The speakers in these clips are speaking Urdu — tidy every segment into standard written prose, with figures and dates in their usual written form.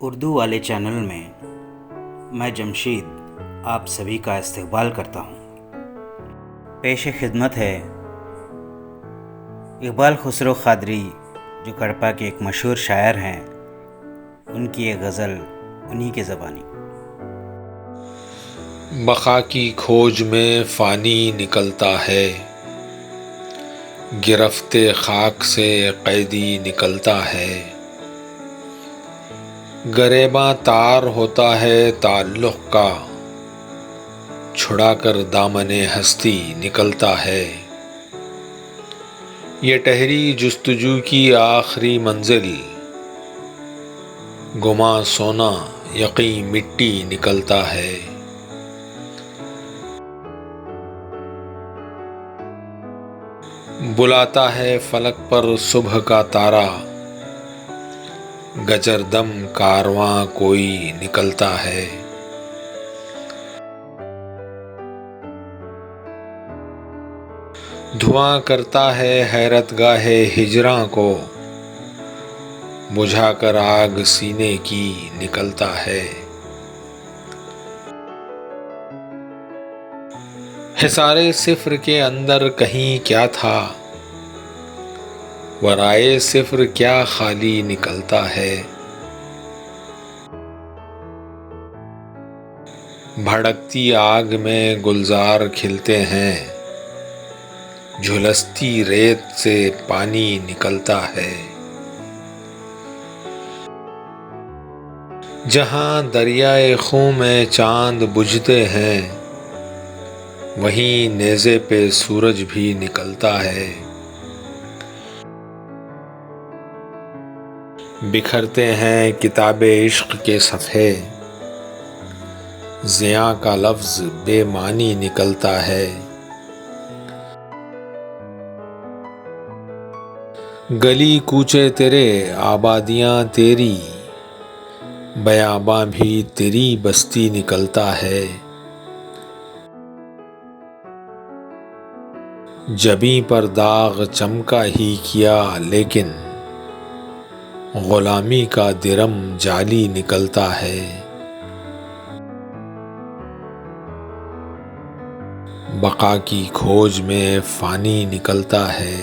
اردو والے چینل میں میں جمشید آپ سبھی کا استقبال کرتا ہوں۔ پیش خدمت ہے اقبال خسرو قادری، جو کڑپا کے ایک مشہور شاعر ہیں، ان کی ایک غزل انہی کی زبانی۔ بقا کی کھوج میں فانی نکلتا ہے، گرفت خاک سے قیدی نکلتا ہے، گریباں تار ہوتا ہے تعلق کا، چھڑا کر دامن ہستی نکلتا ہے۔ یہ ٹہری جستجو کی آخری منزل، گماں سونا یقین مٹی نکلتا ہے۔ بلاتا ہے فلک پر صبح کا تارا، گجر دم کارواں کوئی نکلتا ہے۔ دھواں کرتا ہے حیرت گاہ ہجراں کو، بجھا کر آگ سینے کی نکلتا ہے۔ حصار صفر کے اندر کہیں کیا تھا، ورائے صفر کیا خالی نکلتا ہے۔ بھڑکتی آگ میں گلزار کھلتے ہیں، جھلستی ریت سے پانی نکلتا ہے۔ جہاں دریائے خوں میں چاند بجھتے ہیں، وہیں نیزے پہ سورج بھی نکلتا ہے۔ بکھرتے ہیں کتاب عشق کے صفحے، ضیاء کا لفظ بے معنی نکلتا ہے۔ گلی کوچے تیرے آبادیاں تیری، بیاباں بھی تیری بستی نکلتا ہے۔ جبیں پر داغ چمکا ہی کیا، لیکن غلامی کا درم جعلی نکلتا ہے۔ بقا کی کھوج میں فانی نکلتا ہے،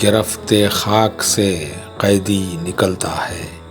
گرفت خاک سے قیدی نکلتا ہے۔